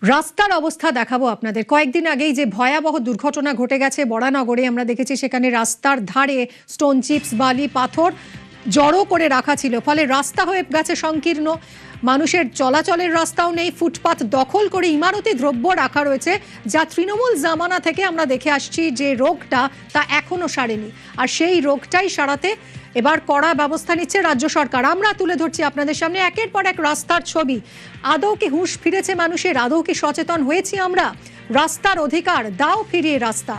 রাস্তার অবস্থা দেখাবো আপনাদের। কয়েকদিন আগেই যে ভয়াবহ দুর্ঘটনা ঘটে গেছে বরানগরে, আমরা দেখেছি সেখানে রাস্তার ধারে স্টোন চিপস, বালি, পাথর জড়ো করে রাখা ছিল, ফলে রাস্তা হয়ে গেছে সংকীর্ণ। মানুষের চলাচলের রাস্তাও নেই, ফুটপাত দখল করে ইমারতি দ্রব্য রাখা রয়েছে, যা তৃণমূল জামানা থেকে আমরা দেখে আসছি যে রোগটা তা এখনো সারেনি। আর সেই রোগটাই সারাতে এবার কড়া ব্যবস্থা নিচ্ছে রাজ্য সরকার। আমরা তুলে ধরছি আপনাদের সামনে একের পর এক রাস্তার ছবি। আদৌ কি হুঁশ ফিরেছে মানুষের? আদৌ কি সচেতন হয়েছি আমরা? রাস্তার অধিকার দাও ফিরিয়ে রাস্তা।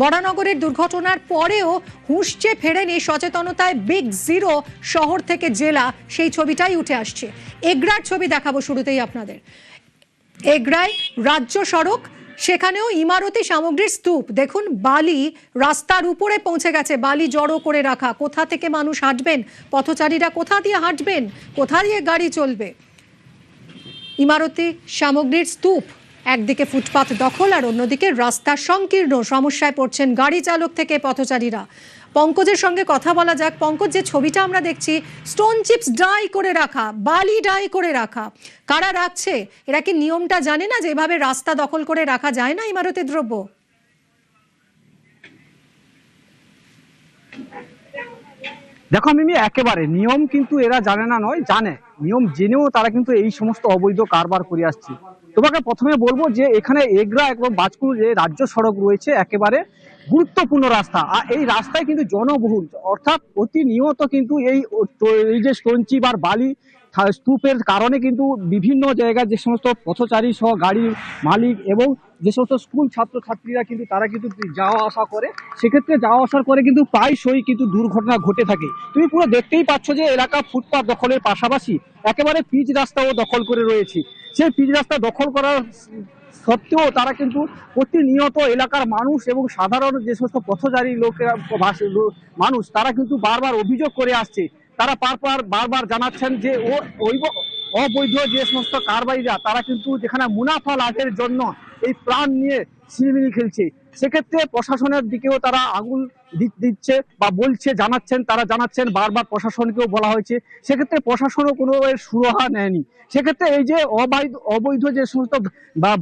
বরানগরের দুর্ঘটনার পরেও হুঁশ যে ফেরেনি, সচেতনতায় বিগ জিরো শহর থেকে জেলা, সেই ছবিটাই উঠে আসছে। এগরার ছবি দেখাবো শুরুতেই আপনাদের। এগরায় রাজ্য সড়ক, সেখানেও ইমারতি সামগ্রীর স্তূপ। দেখুন, বালি রাস্তার উপরে পৌঁছে গেছে, বালি জড়ো করে রাখা। কোথা থেকে মানুষ হাঁটবেন? পথচারীরা কোথা দিয়ে হাঁটবেন? কোথা দিয়ে গাড়ি চলবে? ইমারতি সামগ্রীর স্তূপ, একদিকে ফুটপাত দখল আর অন্যদিকে রাস্তা সংকীর্ণ। সমস্যায় পড়ছেন গাড়ি চালক থেকে পথচারীরা। পঙ্কজের সঙ্গে কথা বলা যাক। পঙ্কজ, যে ছবিটা আমরা দেখছি, স্টোন চিপস ডাই করে রাখা, বালি ডাই করে রাখা, কারা রাখছে? এরা কি নিয়মটা জানে না যে এভাবে রাস্তা দখল করে রাখা যায় না ইমারতি দ্রব্য? দেখো মিমি, একেবারে নিয়ম কিন্তু এরা জানে না নয়, জানে। নিয়ম জেনেও তারা কিন্তু এই সমস্ত অবৈধ কারবার করে আসছে। তোমাকে প্রথমে বলবো যে এখানে এগরা এবং বাজকুল যে রাজ্য সড়ক রয়েছে, একেবারে গুরুত্বপূর্ণ রাস্তা। আর এই রাস্তায় কিন্তু জনবহুল, অর্থাৎ প্রতিনিয়ত কিন্তু এই যে স্টোনচিপ আর বালি স্তূপের কারণে কিন্তু বিভিন্ন জায়গায় যে সমস্ত পথচারী সহ গাড়ির মালিক এবং যে সমস্ত স্কুল ছাত্রছাত্রীরা কিন্তু তারা কিন্তু যাওয়া আসা করে, সেক্ষেত্রে যাওয়া আসার করে কিন্তু প্রায়শই কিন্তু দুর্ঘটনা ঘটে থাকে। তুমি পুরো দেখতেই পাচ্ছ যে এলাকা ফুটপাত দখলের পাশাপাশি একেবারে পিচ রাস্তাও দখল করে রয়েছে। সেই পিচ রাস্তা দখল করার সত্ত্বেও তারা কিন্তু প্রতিনিয়ত এলাকার মানুষ এবং সাধারণ যে সমস্ত পথচারী লোকেরা মানুষ, তারা কিন্তু বারবার অভিযোগ করে আসছে। তারা বারবার জানাচ্ছেন যে অবৈধ যে সমস্ত কারবারিরা, তারা কিন্তু যেখানে মুনাফা লাভের জন্য এই প্রাণ নিয়ে ছিনিমিনি খেলছে, সেক্ষেত্রে প্রশাসনের দিকেও তারা আঙুল দিচ্ছে বা বলছে, তারা জানাচ্ছেন বারবার প্রশাসনকেও বলা হয়েছে, সেক্ষেত্রে প্রশাসনও কোনো সুরাহা নেয়নি। সেক্ষেত্রে এই যে অবৈধ যে সমস্ত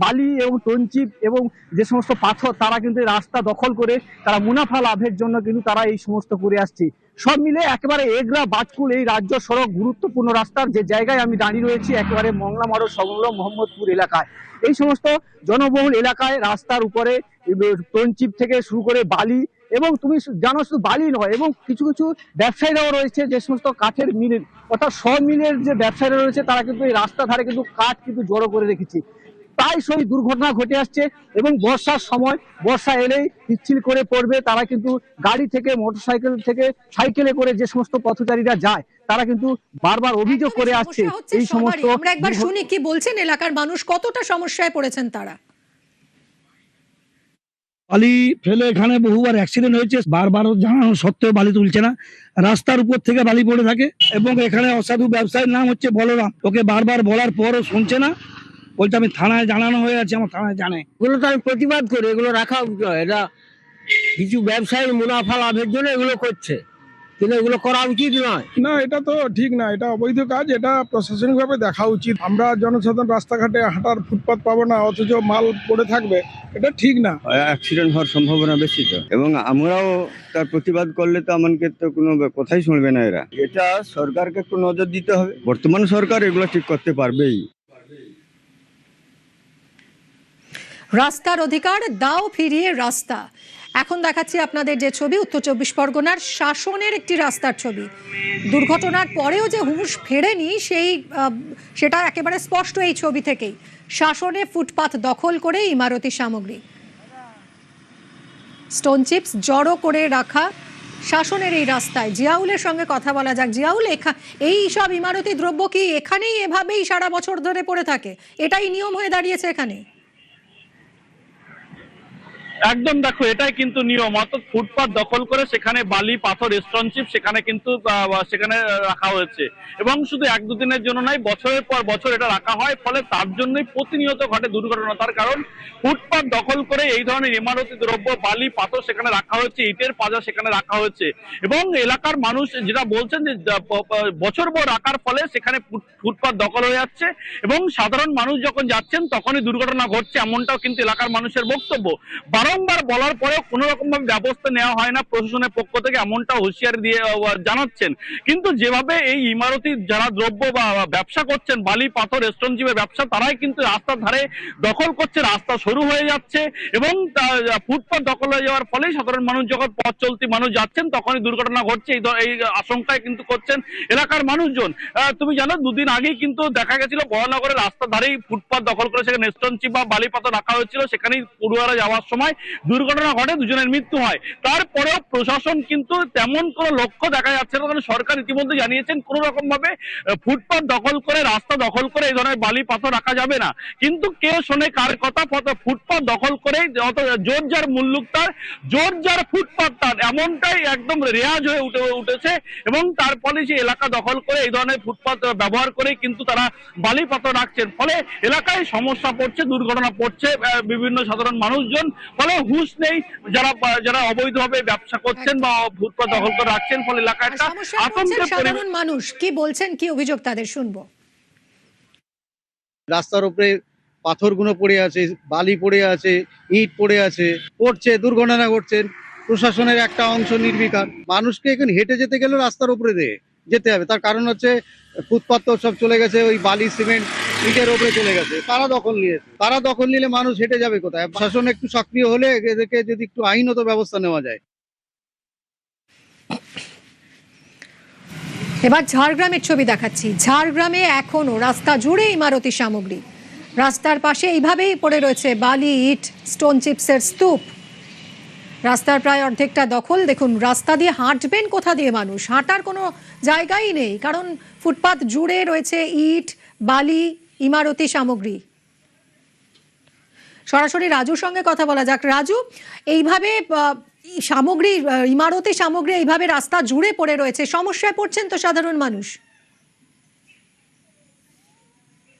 বালি এবং টনচিপ এবং যে সমস্ত পাথর, তারা কিন্তু রাস্তা দখল করে তারা মুনাফা লাভের জন্য কিন্তু তারা এই সমস্ত করে আসছে। সব মিলে একেবারে এগরা বাজকুল এই রাজ্য সড়ক গুরুত্বপূর্ণ রাস্তার যে জায়গায় আমি দাঁড়িয়ে রয়েছি, একেবারে মংলা মারো সংলগ্ন মোহাম্মদপুর এলাকায়। এই সমস্ত জনবহুল এলাকায় রাস্তার উপরে টনচিপ থেকে শুরু করে বালি, এবং তুমি জানো শুধু বালি নয়, এবং কিছু কিছু ব্যবসায়ীরাও রয়েছে যে সমস্ত কাঠের মিলের, অর্থাৎ সব মিলের যে ব্যবসায়ীরা রয়েছে, তারা কিন্তু এই রাস্তা ধারে কিন্তু কাঠ কিন্তু জড়ো করে রেখেছে। প্রায়শই দুর্ঘটনা ঘটে আসছে, এবং বর্ষার সময়, বর্ষা এলেই পিচ্ছিল করে পড়বে, তারা কিন্তু গাড়ি থেকে, মোটরসাইকেল থেকে, সাইকেলে করে যে সমস্ত পথচারীরা যায়, তারা কিন্তু বারবার অভিযোগ করে আসছে এই সমস্ত। আমরা একবার শুনি কি বলছেন এলাকার মানুষ, কতটা সমস্যায় পড়েছেন তারা। বালি ফেলে এখানে বহুবার অ্যাক্সিডেন্ট হয়েছে, বারবার জানানো সত্ত্বেও বালি তুলছে না, রাস্তার উপর থেকে বালি পড়ে থাকে। এবং এখানে অসাধু ব্যবসায়ীর নাম হচ্ছে বলরাম, ওকে বারবার বলার পরও শুনছে না, বলছে আমি থানায় জানানো হয়ে আছে, আমার থানায় জানে। এগুলো তো আমি প্রতিবাদ করি, এগুলো রাখা এটা কিছু ব্যবসায়ী মুনাফা লাভের জন্য এগুলো করছে, কিন্তু এগুলো করা উচিত নয়। না, এটা তো ঠিক না, এটা অবৈধ কাজ, এটা প্রশাসনিকভাবে দেখা উচিত। আমরা জনসাধারণ রাস্তাঘাটে হাঁটার ফুটপাত পাবো না, অথচ মাল পড়ে থাকবে, এটা ঠিক না। অ্যাক্সিডেন্ট হওয়ার সম্ভাবনা বেশি তো, এবং আমরাও তার প্রতিবাদ করলে তো আমাকে তো কোনো কথাই শুনবে না এরা। এটা সরকারকে একটু নজর দিতে হবে, বর্তমান সরকার এগুলো ঠিক করতে পারবেই। রাস্তার অধিকার দাও ফিরিয়ে রাস্তা। এখন দেখাচ্ছি আপনাদের যে ছবি, উত্তর 24 পরগনার শাসনের একটি রাস্তার ছবি। দুর্ঘটনার পরেও যে হুঁশ ফেরেনি সেটা একেবারে স্পষ্ট এই ছবি থেকেই। শাসনে ফুটপাত দখল করে ইমারতি সামগ্রী, স্টোন চিপস জড়ো করে রাখা শাসনের এই রাস্তায়। জিয়াউলের সঙ্গে কথা বলা যাক। জিয়াউল, এই সব ইমারতি দ্রব্য কি এখানেই এভাবেই সারা বছর ধরে পড়ে থাকে? এটাই নিয়ম হয়ে দাঁড়িয়েছে এখানে? একদম দেখো এটাই কিন্তু নিয়ম, অর্থাৎ ফুটপাত দখল করে সেখানে বালি পাথর স্টোনচিপ সেখানে কিন্তু সেখানে রাখা হয়েছে এবং শুধু এক দুদিনের জন্য নয়, বছরের পর বছর এটা রাখা হয়। ফলে তার জন্যই প্রতিনিয়ত ঘটে দুর্ঘটনা। তার কারণ ফুটপাত দখল করে এই ধরনের ইমারতি দ্রব্য বালি পাথর সেখানে রাখা হয়েছে, ইটের পাজা সেখানে রাখা হয়েছে এবং এলাকার মানুষ যেটা বলছেন যে বছর ভর রাখার ফলে সেখানে ফুটপাত দখল হয়ে যাচ্ছে এবং সাধারণ মানুষ যখন যাচ্ছেন তখনই দুর্ঘটনা ঘটছে, এমনটাও কিন্তু এলাকার মানুষের বক্তব্য। বারংবার বলার পরেও কোনো রকম ভাবে ব্যবস্থা নেওয়া হয় না প্রশাসনের পক্ষ থেকে, এমনটা হুঁশিয়ারি দিয়ে জানাচ্ছেন। কিন্তু যেভাবে এই ইমারতি যারা দ্রব্য বা ব্যবসা করছেন, বালি পাথর স্টোনচিপের ব্যবসা, তারাই কিন্তু রাস্তার ধারে দখল করছে, রাস্তা সরু হয়ে যাচ্ছে এবং ফুটপাত দখল হয়ে যাওয়ার ফলে সাধারণ মানুষ যখন পথ চলতি মানুষ যাচ্ছেন তখনই দুর্ঘটনা ঘটছে, এই আশঙ্কায় কিন্তু করছেন এলাকার মানুষজন। তুমি জানো দুদিন আগেই কিন্তু দেখা গেছিল বড়নগরের রাস্তার ধারেই ফুটপাত দখল করে সেখানে স্টোনচিপ বা বালি পাথর রাখা হয়েছিল, সেখানেই পড়ুয়ারা যাওয়ার সময় দুর্ঘটনা ঘটে, দুজনের মৃত্যু হয়। তারপরেও প্রশাসন কিন্তু তেমন কোনো লক্ষ্য দেখা যাচ্ছে না, কারণ সরকার ইতিমধ্যে জানিয়েছেন কোনো রকম ভাবে ফুটপাত দখল করে রাস্তা দখল করে এই ধরনের বালি পাথর রাখা যাবে না। কিন্তু কেউ শোনে কার কথা? ফুটপাত দখল করে যত জোর যার মুল্লুক তার, জোর যার ফুটপাত তার, এমনটাই একদম রেয়াজ হয়ে উঠেছে এবং তার ফলে যে এলাকা দখল করে এই ধরনের ফুটপাত ব্যবহার করে কিন্তু তারা বালি পাথর রাখছেন। ফলে এলাকায় সমস্যা পড়ছে, দুর্ঘটনা পড়ছে বিভিন্ন সাধারণ মানুষজন। ফলে হুঁশ নেই যারা অবৈধভাবে ব্যবসা করছেন বা ফুটপাত দখল করে রাখছেন, ফলে এলাকা একটা আতঙ্কের সাধারণ মানুষ কি বলছেন, কি অভিযোগ তাদের শুনবো। রাস্তার উপরে পাথরগুলো পড়ে আছে, বালি পড়ে আছে, ইট পড়ে আছে, পড়ছে, দুর্ঘটনা ঘটছে। প্রশাসনের একটা অংশ নির্বিকার। মানুষকে এখানে হেঁটে যেতে গেলে রাস্তার উপরে দিয়ে যেতে হবে, তার কারণ হচ্ছে ফুটপাত তো সব চলে গেছে ওই বালি সিমেন্ট ইটের উপরে চলে গেছে, তারা দখল নিয়েছে। তারা দখল নিলে মানুষ হেঁটে যাবে কোথায়? প্রশাসন একটু সক্রিয় হলে এদেরকে যদি একটু আইনত ব্যবস্থা নেওয়া যায়। এবার ঝাড়গ্রামের ছবি দেখাচ্ছি। ঝাড়গ্রামে এখনো রাস্তা জুড়ে ইমারতি সামগ্রী, রাস্তার পাশে এইভাবেই পড়ে রয়েছে বালি, ইট, স্টোন চিপসের স্তূপ। রাস্তার প্রায় অর্ধেকটা দখল। দেখুন রাস্তা দিয়ে হাঁটবেন কোথা দিয়ে মানুষ? হাঁটার কোনো জায়গাই নেই, কারণ ফুটপাত জুড়ে রয়েছে ইট, বালি, ইমারতি সামগ্রী। সরাসরি রাজুর সঙ্গে কথা বলা যাক। রাজু, এইভাবে সামগ্রী, ইমারতি সামগ্রী এইভাবে রাস্তা জুড়ে পড়ে রয়েছে, সমস্যায় পড়ছেন তো সাধারণ মানুষ?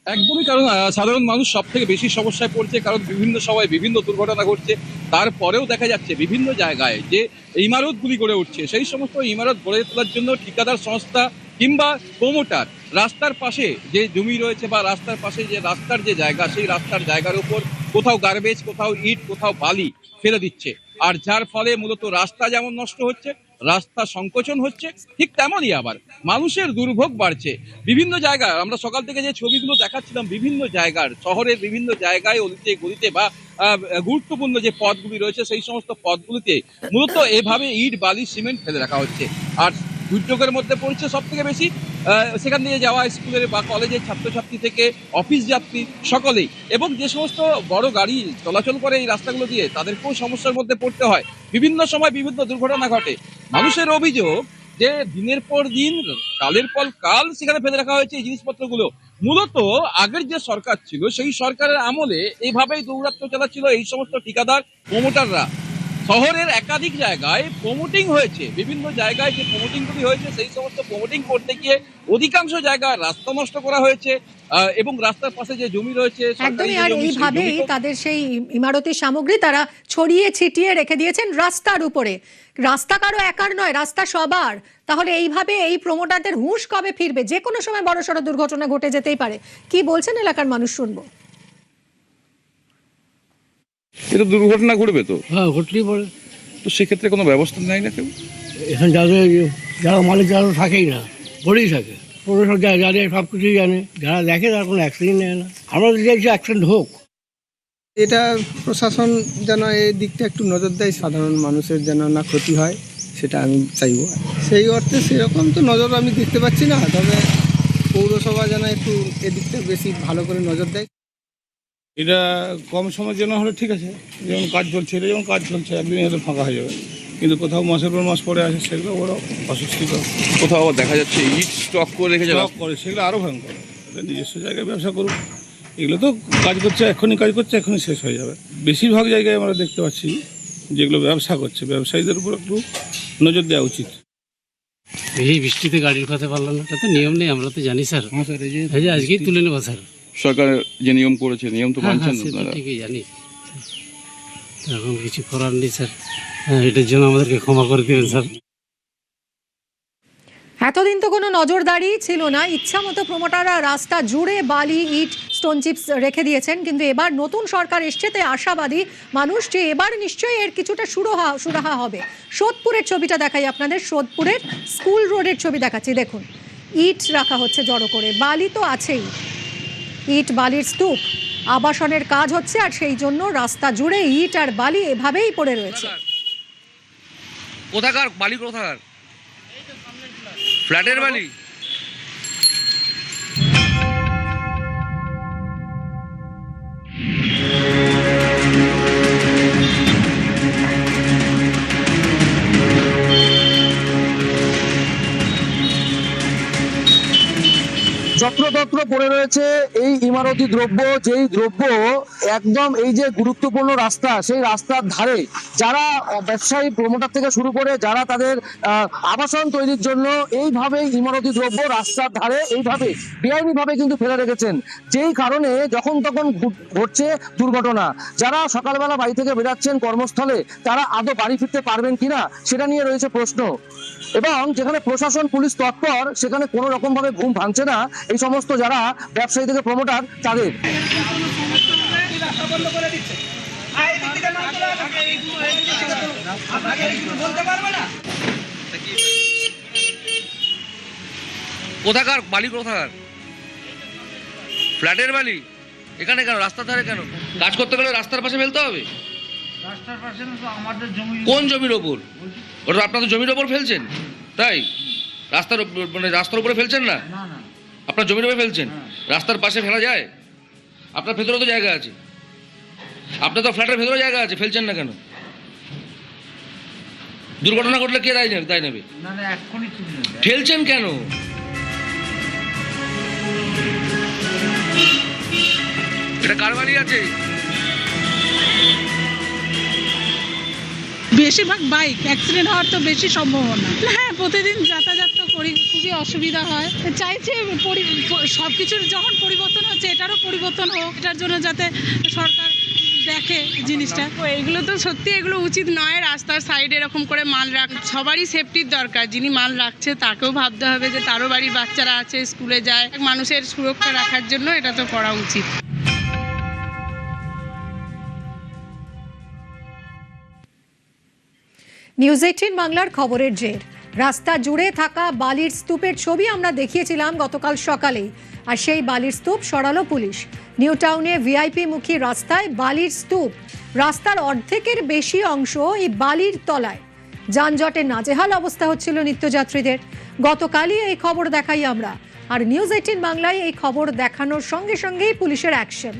একদমই, কারণ সাধারণ মানুষ সব থেকে বেশি সমস্যায় পড়ছে, কারণ বিভিন্ন সময় বিভিন্ন দুর্ঘটনা ঘটছে। তারপরেও দেখা যাচ্ছে বিভিন্ন জায়গায় যে ইমারতগুলি গড়ে উঠছে, সেই সমস্ত ইমারত গড়ে তোলার জন্য ঠিকাদার সংস্থা কিংবা প্রমোটার রাস্তার পাশে যে জমি রয়েছে বা রাস্তার পাশে যে রাস্তার যে জায়গা, সেই রাস্তার জায়গার উপর কোথাও গার্বেজ, কোথাও ইট, কোথাও বালি ফেলে দিচ্ছে। আর যার ফলে মূলত রাস্তা যেমন নষ্ট হচ্ছে, রাস্তা সংকোচন হচ্ছে, ঠিক তেমনই আবার মানুষের দুর্ভোগ বাড়ছে। বিভিন্ন জায়গায় আমরা সকাল থেকে যে ছবিগুলো দেখাচ্ছিলাম, বিভিন্ন জায়গার শহরের বিভিন্ন জায়গায় অলিতে গলিতে বা গুরুত্বপূর্ণ যে পথগুলি রয়েছে সেই সমস্ত পথগুলিতে মূলত এভাবে ইট, বালি, সিমেন্ট ফেলে রাখা হচ্ছে। আর দুর্যোগের মধ্যে পড়ছে সব থেকে বেশি সেখান দিয়ে যাওয়া স্কুলের বা কলেজের ছাত্রছাত্রী থেকে অফিস যাত্রী সকলেই, এবং যে সমস্ত বড় গাড়ি চলাচল করে এই রাস্তাগুলো দিয়ে তাদেরকেও সমস্যার মধ্যে পড়তে হয়। বিভিন্ন সময় বিভিন্ন দুর্ঘটনা ঘটে। মানুষের অভিযোগ যে দিনের পর দিন, কালের পর কাল সেখানে ফেলে রাখা হয়েছে এই জিনিসপত্রগুলো। মূলত আগের যে সরকার ছিল সেই সরকারের আমলে এইভাবেই দৌরাত্ম্য চালাচ্ছিল এই সমস্ত ঠিকাদার, প্রমোটাররা। শহরের একাধিক জায়গায় প্রমোটিং হয়েছে, বিভিন্ন জায়গায় যে প্রমোটিংগুলি হয়েছে সেই সমস্ত প্রমোটিং করতে গিয়ে অধিকাংশ জায়গায় রাস্তা নষ্ট করা হয়েছে এবং রাস্তার পাশে যে জমি রয়েছে একদমই। আর এইভাবেই তাদের সেই ইমারতি সামগ্রী তারা ছড়িয়ে ছিটিয়ে রেখে দিয়েছেন রাস্তার উপরে। রাস্তা কারো একার নয়, রাস্তা সবার। তাহলে এইভাবে এই প্রমোটারদের হুঁশ কবে ফিরবে? যে কোনো সময় বড়সড় দুর্ঘটনা ঘটে যেতেই পারে। কি বলছেন এলাকার মানুষ, শুনবো। এটা দুর্ঘটনা ঘটবে তো, হ্যাঁ ঘটলেই পড়ে। তো সেক্ষেত্রে কোনো ব্যবস্থা নেয় না কেউ? এখানে যারা মালিক যারা থাকেই না, পড়েই থাকে। পৌরসভা জানে, সব কিছুই জানে, যারা দেখে তারা কোনো অ্যাক্সিডেন্ট নেয় না। আমরা তো চাইছি অ্যাক্সিডেন্ট হোক। এটা প্রশাসন যেন এই দিকটা একটু নজর দেয়, সাধারণ মানুষের যেন না ক্ষতি হয়, সেটা আমি চাইব। সেই অর্থে সেরকম তো নজর আমি দেখতে পাচ্ছি না, তবে পৌরসভা যেন একটু এদিকটা বেশি ভালো করে নজর দেয়। এটা কম সময়ের জন্য হলে ঠিক আছে, যেমন কাজ চলছে, এটা যেমন কাজ চলছে একদিন হলে ফাঁকা হয়ে যাবে, কিন্তু কোথাও মাসের পর মাস পরে আসে সেগুলো বড় অস্বস্তিকর। কোথাও আবার দেখা যাচ্ছে ইট স্টক করে রেখেছে, স্টক করে, সেগুলো আরও ভয়ঙ্কর। নিজস্ব জায়গায় ব্যবসা করুক, এগুলো তো কাজ করছে, এখনই কাজ করছে, এখনই শেষ হয়ে যাবে। বেশিরভাগ জায়গায় আমরা দেখতে পাচ্ছি যেগুলো ব্যবসা করছে ব্যবসায়ীদের উপর একটু নজর দেওয়া উচিত। এই বৃষ্টিতে গাড়ি ঢোকাতে পারলাম না, এটা তো নিয়ম নেই, আমরা তো জানি স্যার। এই যে আজকেই তুলে নেবো স্যার। সরকার যে নিয়ম করেছে নিয়ম তো মানছেন না সেটা আপনারা। ঠিকই জানি, এখন কিছু করার নেই স্যার। এটার জন্য আমাদেরকে ক্ষমা করে দেবেন স্যার। এতদিন তো কোনো নজরদারি ছিল না, ইচ্ছা মতো প্রমোটাররা রাস্তা জুড়ে বালি ইট স্টোন চিপস রেখে দিয়েছেন। কিন্তু এবার নতুন সরকার এসছে তাই আশাবাদী মানুষ যে এবার নিশ্চয়ই এর কিছুটা সুরাহা হবে। সোদপুরের ছবিটা দেখাই আপনাদের, সোদপুরের স্কুল রোডের ছবি দেখাচ্ছি। দেখুন ইট রাখা হচ্ছে জড়ো করে, বালি তো আছেই, ইট বালির স্তূপ, আবাসনের কাজ হচ্ছে আর সেই জন্য রাস্তা জুড়ে ইট আর বালি এভাবেই পড়ে রয়েছে। কোথাকার বালি, কোথাকার ফ্ল্যাটের বালি? যত্রতত্র পড়ে রয়েছে এই ইমারতি দ্রব্য, যেই দ্রব্য একদম এই যে গুরুত্বপূর্ণ রাস্তা, সেই রাস্তার ধারে যারা ব্যবসায়ী প্রমোটার থেকে শুরু করে যারা তাদের আবাসন তৈরির জন্য এইভাবে ইমারতি দ্রব্য রাস্তার ধারে এইভাবে বেআইনি ভাবে কিন্তু ফেলে রেখেছেন, যেই কারণে যখন তখন ঘটছে দুর্ঘটনা। যারা সকালবেলা বাড়ি থেকে বেরাচ্ছেন কর্মস্থলে, তারা আদৌ বাড়ি ফিরতে পারবেন কিনা সেটা নিয়ে রয়েছে প্রশ্ন। এবং যেখানে প্রশাসন পুলিশ তৎপর, সেখানে কোনো রকম ভাবে ঘুম ভাঙছে না এই সমস্ত যারা ব্যবসায়ী থেকে প্রমোটার তাদের। কোথাকার বালি, কোথাকার ফ্ল্যাটের বালি? এখানে কেন, রাস্তার ধারে কেন? কাজ করতে গেলে রাস্তার পাশে ফেলতে হবে? রাস্তার পাশে না তো আমাদের জমি। কোন জমির ওপর? ওটা আপনাদের জমির ওপর ফেলছেন? তাই রাস্তার মানে রাস্তার উপরে ফেলছেন না? না না, আপনার জমির উপরে ফেলছেন। রাস্তার পাশে ফেলা যায়? আপনার ভেতরে তো জায়গা আছে, আপনার তো ফ্ল্যাটের ভেতরে জায়গা আছে, ফেলছেন না কেন? দুর্ঘটনা ঘটলে কে দায় নেবে? না না, এক্ষুনি তুলে নেবে। ফেলছেন কেন? এটা কার বাড়ি আছে? বেশিরভাগ বাইক অ্যাক্সিডেন্ট হওয়ার তো বেশি সম্ভাবনা। হ্যাঁ, প্রতিদিন যাতায়াত তো করি, খুবই অসুবিধা হয়। চাইছে সব কিছুর যখন পরিবর্তন হচ্ছে এটারও পরিবর্তন হোক, এটার জন্য যাতে সরকার দেখে জিনিসটা। এগুলো তো সত্যি এগুলো উচিত নয়। রাস্তার সাইডে এরকম করে মাল রাখ, সবারই সেফটির দরকার। যিনি মাল রাখছে তাকেও ভাবতে হবে যে তারও বাড়ির বাচ্চারা আছে, স্কুলে যায়, মানুষের সুরক্ষা রাখার জন্য এটা তো করা উচিত। নিউজ 18 বাংলার খবরের জের। রাস্তা জুড়ে থাকা বালির স্তূপের ছবি আমরা দেখিয়েছিলাম গতকাল সকালে, আর সেই বালির স্তূপ সরালো পুলিশ। নিউ টাউনে ভিআইপি মুখী রাস্তায় বালির স্তূপ, রাস্তার অর্ধেকের বেশি অংশ এই বালির তলায়। যানজটে নাজেহাল অবস্থা হচ্ছিল নিত্যযাত্রীদের। গতকালই এই খবর দেখাই আমরা, আর নিউজ 18 বাংলায় এই খবর দেখানোর সঙ্গে সঙ্গেই পুলিশের অ্যাকশন।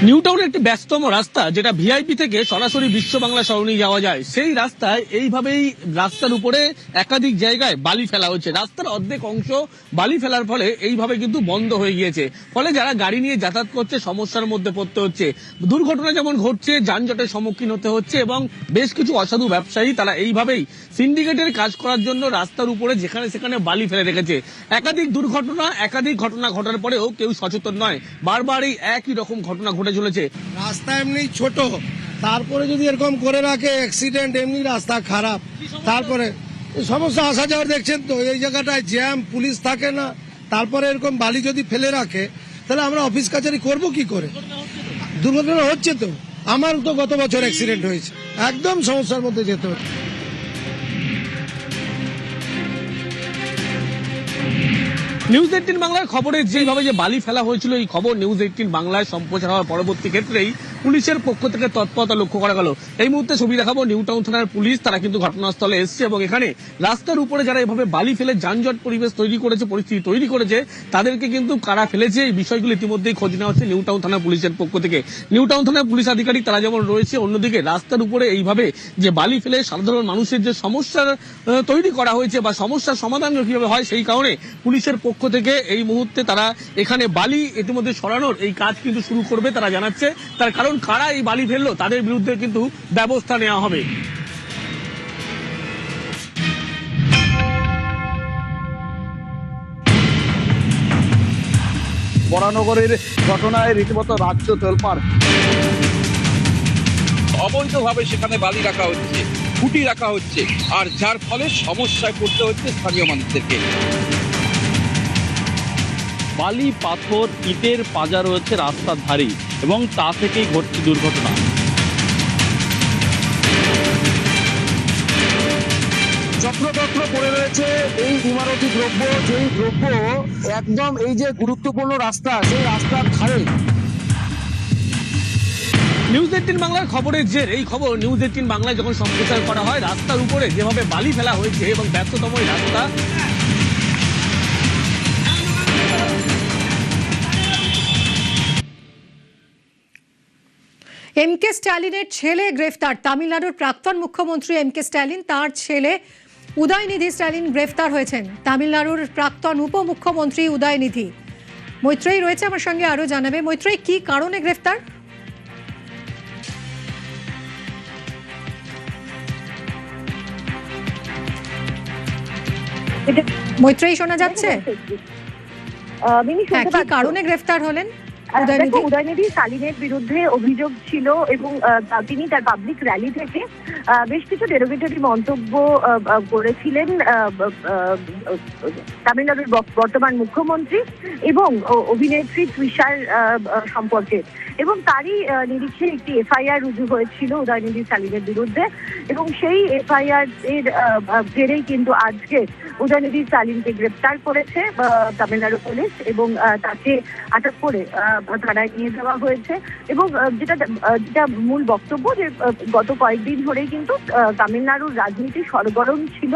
নিউ টাউনের একটি ব্যস্ততম রাস্তা, যেটা ভিআইপি থেকে সরাসরি বিশ্ব বাংলা সরণি যাওয়া যায়, সেই রাস্তায় এইভাবেই রাস্তার উপরে একাধিক জায়গায় বালি ফেলা হচ্ছে। রাস্তার অর্ধেক অংশ বালি ফেলার ফলে এইভাবে কিন্তু বন্ধ হয়ে গিয়েছে, ফলে যারা গাড়ি নিয়ে যাতায়াত করছে সমস্যার মধ্যে পড়তে হচ্ছে। দুর্ঘটনা যেমন ঘটছে, যানজটের সম্মুখীন হতে হচ্ছে, এবং বেশ কিছু অসাধু ব্যবসায়ী তারা এইভাবেই সিন্ডিকেটের কাজ করার জন্য রাস্তার উপরে যেখানে সেখানে বালি ফেলে রেখেছে। একাধিক ঘটনা ঘটার পরেও কেউ সচেতন নয়, বারবারই একই রকম ঘটনা ঘটে চলেছে। রাস্তা এমনি ছোট, তারপরে যদি এরকম করে রাখে অ্যাক্সিডেন্ট, এমনি রাস্তা খারাপ, তারপরে সমস্যা আসা যাওয়ার দেখছেন তো, এই জায়গাটায় জ্যাম, পুলিশ থাকে না, তারপরে এরকম বালি যদি ফেলে রাখে তাহলে আমরা অফিস কাছারি করবো কি করে? দুর্ঘটনা হচ্ছে তো, আমার তো গত বছর অ্যাক্সিডেন্ট হয়েছে, একদম সমস্যার মধ্যে যেতে হচ্ছে। নিউজ 18 বাংলার খবরে যেভাবে যে বালি ফেলা হয়েছিল, এই খবর নিউজ 18 বাংলায় সম্প্রচার হওয়ার পরবর্তী ক্ষেত্রেই পুলিশের পক্ষ থেকে তৎপরতা লক্ষ্য করা গেল। এই মুহূর্তে ছবি দেখাবো নিউ টাউন থানার পুলিশ, তারা কিন্তু ঘটনাস্থলে এসছে এবং এখানে রাস্তার উপরে যারা এভাবে বালি ফেলে যানজট পরিবেশ তৈরি করেছে, পরিস্থিতি তৈরি করেছে, তাদেরকে কিন্তু কারা ফেলেছে এই বিষয়গুলো ইতিমধ্যেই খোঁজ নেওয়া হচ্ছে নিউ টাউন থানা পুলিশের পক্ষ থেকে। নিউ টাউন থানার পুলিশ আধিকারিক তারা যেমন রয়েছে, অন্যদিকে রাস্তার উপরে এইভাবে যে বালি ফেলে সাধারণ মানুষের যে সমস্যার তৈরি করা হয়েছে বা সমস্যার সমাধান কিভাবে হয়, সেই কারণে পুলিশের পক্ষ থেকে এই মুহূর্তে তারা এখানে বালি ইতিমধ্যে সরানোর এই কাজ কিন্তু শুরু করবে তারা জানাচ্ছে। তার কারণ কারা এই বালি ফেললো তাদের বিরুদ্ধে কিন্তু ব্যবস্থা নেওয়া হবে। বরানগরের ঘটনায় রীতিমতো রাজ্য তোলপাড়। অবৈধভাবে সেখানে বালি রাখা হচ্ছে, খুঁটি রাখা হচ্ছে, আর যার ফলে সমস্যায় পড়তে হচ্ছে স্থানীয় মানুষদেরকে। বালি, পাথর, ইটের পাজা রয়েছে রাস্তার ধারেই এবং তা থেকেই ঘটছে দুর্ঘটনা। যত্রতত্র পড়ে রয়েছে এই ইমারতি দ্রব্য, যেই দ্রব্য একদম এই যে গুরুত্বপূর্ণ রাস্তা, সেই রাস্তার ধারে। নিউজ 18 বাংলার খবরের জের এই খবর নিউজ 18 বাংলায় যখন সম্প্রচার করা হয়, রাস্তার উপরে যেভাবে বালি ফেলা হয়েছে এবং ব্যস্ততম এই রাস্তা, এমকে স্ট্যালিনের ছেলে গ্রেফতার। তামিলনাড়ুর প্রাক্তন মুখ্যমন্ত্রী এমকে স্ট্যালিন, তার ছেলে উদয়নিধি স্ট্যালিন গ্রেফতার হয়েছেন। তামিলনাড়ুর প্রাক্তন উপমুখ্যমন্ত্রী উদয়নিধি। মৈত্রেয়ী রয়েছে আমার সঙ্গে, আরো জানাবে। মৈত্রেয়ী, কি কারণে গ্রেফতার? মৈত্রেয়ী, শোনা যাচ্ছে? কি কারণে গ্রেফতার হলেন উদয়নিধি স্ট্যালিনের বিরুদ্ধে অভিযোগ ছিল এবং তিনি তার পাবলিক র্যালি থেকে বেশ কিছু ডেরোগেটরি মন্তব্য করেছিলেন তামিলনাড়ুর বর্তমান মুখ্যমন্ত্রী এবং অভিনেত্রী তৃষার সম্পর্কে, এবং তারই নিরিখে একটি এফআইআর রুজু হয়েছিল উদয়নিধি স্ট্যালিনের বিরুদ্ধে, এবং সেই এফআইআর এর জেরেই কিন্তু আজকে উদয়নিধি স্ট্যালিনকে গ্রেপ্তার করেছে তামিলনাড়ু পুলিশ এবং তাকে আটক করে থানায় নিয়ে যাওয়া হয়েছে। এবং যেটা মূল বক্তব্য, যে গত কয়েকদিন ধরেই কিন্তু তামিলনাড়ুর রাজনীতি সরগরম ছিল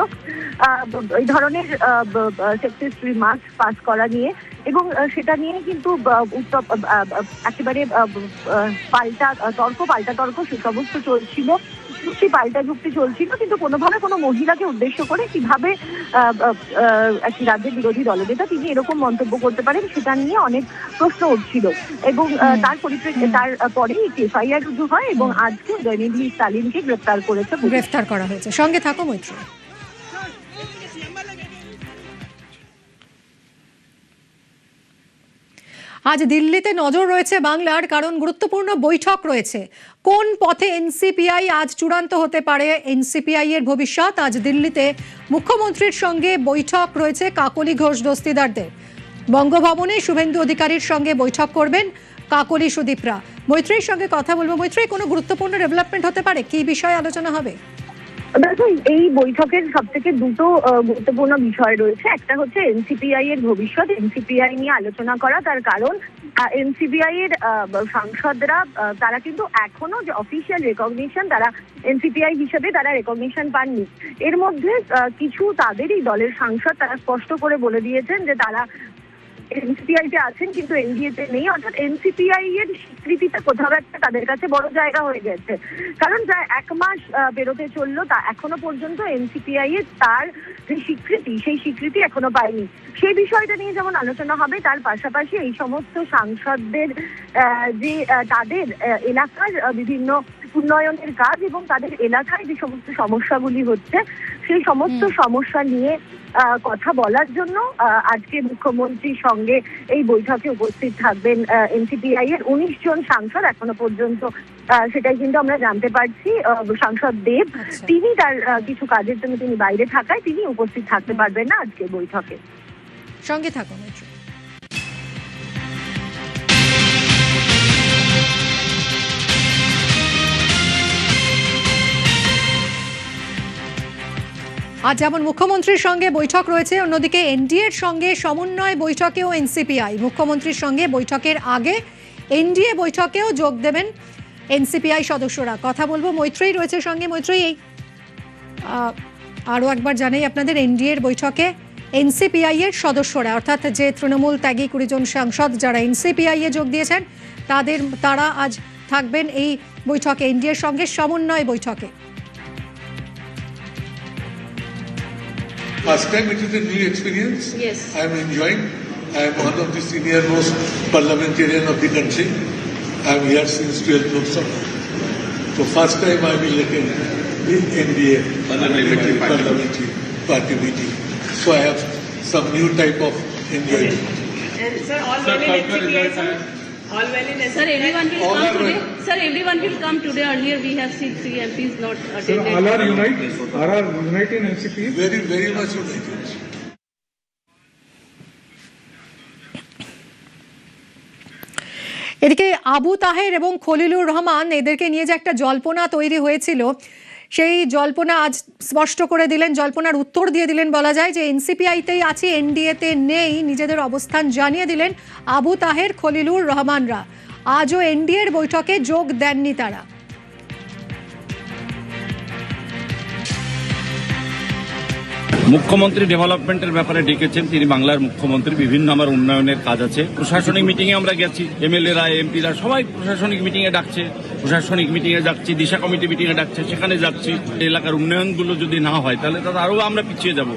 এই ধরনের সেক্সিস্ট রিমার্কস পাস করা নিয়ে, এবং সেটা নিয়ে কিন্তু একেবারে পাল্টা তর্ক সে সমস্ত চলছিল, পাল্টা যুক্তি চলছিল, কিন্তু কোনোভাবে কোনো মহিলাকে উদ্দেশ্য করে কিভাবে একটি রাজ্যের বিরোধী দলনেতা তিনি এরকম মন্তব্য করতে পারেন, সেটা নিয়ে অনেক প্রশ্ন উঠছিল। এবং তার পরিপ্রেক্ষিতে তারপরে একটি এফআইআর রুজু হয় এবং আজকে উদয়নিধি স্ট্যালিনকে গ্রেফতার করা হয়েছে। সঙ্গে থাকো মৈত্রী। আজ দিল্লিতে নজর রয়েছে বাংলার, কারণ গুরুত্বপূর্ণ বৈঠক রয়েছে। কোন পথে এনসিপিআই আজ চূড়ান্ত হতে পারে এনসিপিআই এর ভবিষ্যৎ? আজ দিল্লিতে মুখ্যমন্ত্রীর সঙ্গে বৈঠক রয়েছে কাকলি ঘোষ দস্তিদারদের। বঙ্গভবনে শুভেন্দু অধিকারীর সঙ্গে বৈঠক করবেন কাকলি সুদীপরা। মৈত্রীর সঙ্গে কথা বলবো। মৈত্রী, কোনো গুরুত্বপূর্ণ ডেভেলপমেন্ট হতে পারে? কি বিষয়ে আলোচনা হবে? দেখো, এই বৈঠকের সব থেকে দুটো গুরুত্বপূর্ণ বিষয় রয়েছে। একটা হচ্ছে এনসিপিআই এর ভবিষ্যৎ, এনসিপিআই নিয়ে আলোচনা করা। তার কারণ এনসিপিআই এর সাংসদরা তারা কিন্তু এখনো যে অফিসিয়াল রেকগনিশন তারা এনসিপিআই হিসেবে তারা রেকগনিশন পাননি। এর মধ্যে কিছু তাদেরই দলের সাংসদ তারা স্পষ্ট করে বলে দিয়েছেন যে তারা এনসিপিআই তে আছেন কিন্তু এনডিএ তে নেই, অর্থাৎ এনসিপিআই এর স্বীকৃতিটা কোথাও একটা তাদের কাছে বড় জায়গা হয়ে গেছে। কারণ প্রায় 1 মাস বেরোতে চললো, তা এখনো পর্যন্ত এনসিপিআই এর তার যে স্বীকৃতি সেই স্বীকৃতি এখনো পায়নি। সেই বিষয়টা নিয়ে যেমন আলোচনা হবে, তার পাশাপাশি এই সমস্ত সাংসদদের যে তাদের এলাকার বিভিন্ন উন্নয়নের কাজ এবং তাদের এলাকায় যে সমস্ত সমস্যাগুলি হচ্ছে সেই সমস্ত সমস্যা নিয়ে কথা বলার জন্য আজকে মুখ্যমন্ত্রীর সঙ্গে এই বৈঠকে উপস্থিত থাকবেন এনসিপিআই এর 19 জন সাংসদ। এখনো পর্যন্ত সেটাই কিন্তু আমরা জানতে পারছি। সাংসদ দেব তিনি তার কিছু কাজের জন্য তিনি বাইরে থাকায় তিনি উপস্থিত থাকতে পারবেন না আজকে বৈঠকে। সঙ্গে থাকুন। আজ যেমন মুখ্যমন্ত্রীর সঙ্গে বৈঠক রয়েছে, অন্যদিকে এনডিএর সঙ্গে সমন্বয় বৈঠকেও এনসিপিআই। মুখ্যমন্ত্রীর সঙ্গে বৈঠকের আগে এনডিএ বৈঠকেও যোগ দেবেন এনসিপিআই সদস্যরা। কথা বলবো, মৈত্রেয়ী রয়েছে সঙ্গে। মৈত্রেয়ী, আরও একবার জানাই আপনাদের, এনডিএর বৈঠকে এনসিপিআই এর সদস্যরা, অর্থাৎ যে তৃণমূল ত্যাগী 20 জন সাংসদ যারা এনসিপিআই এ যোগ দিয়েছেন তারা আজ থাকবেন এই বৈঠকে, এনডিএর সঙ্গে সমন্বয় বৈঠকে। First time it is a new experience. Yes. I am enjoying. I am one of the senior most parliamentarian of the country. I am here since 12 Lok Sabha. So first time I will attend the NDA parliamentary party meeting. So I have some new type of enjoyment. And sir, all well in NCPI. All well in sir, everyone will come today. Sir, everyone will come today. Earlier we have seen 3 MPs not attended. All are united. All are united in NCP. Very, very much united. এদিকে আবু তাহের এবং খলিলুর রহমান এদেরকে নিয়ে যে একটা জল্পনা তৈরি হয়েছিল, সেই জল্পনা আজ স্পষ্ট করে দিলেন, জল্পনার উত্তর দিয়ে দিলেন বলা যায়, যে এনসিপিআইতেই আছে, এনডিএতে নেই, নিজেদের অবস্থান জানিয়ে দিলেন আবু তাহের, খলিলুর রহমানরা। আজও এনডিএর বৈঠকে যোগ দেননি তারা। মুখ্যমন্ত্রী ডেভেলপমেন্টের ব্যাপারে ডেকেছেন, তিনি বাংলার মুখ্যমন্ত্রী, বিভিন্ন আমার উন্নয়নের কাজ আছে। প্রশাসনিক মিটিংয়ে আমরা গেছি, এমএলএরা এমপিরা সবাই প্রশাসনিক মিটিংয়ে ডাকছে, প্রশাসনিক মিটিংয়ে যাচ্ছি, দিশা কমিটি মিটিংয়ে ডাকছে, সেখানে যাচ্ছি। এলাকার উন্নয়নগুলো যদি না হয় তাহলে তারা আরও আমরা পিছিয়ে যাব।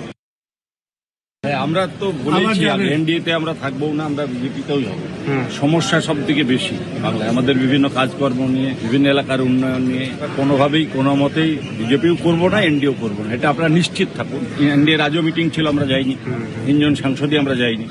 আমরা তো বলেছি এনডিএতে আমরা থাকবো না, আমরা বিজেপিতেও যাবো। সমস্যা সব থেকে বেশি বাংলায়, আমাদের বিভিন্ন কাজকর্ম নিয়ে, বিভিন্ন এলাকার উন্নয়ন নিয়ে কোনোভাবেই কোনো মতেই বিজেপিও করবো না, এনডিও করবো না, এটা আপনারা নিশ্চিত থাকুন। এনডিএর আজও মিটিং ছিল, আমরা যাইনি, 3 জন সাংসদই আমরা যাইনি।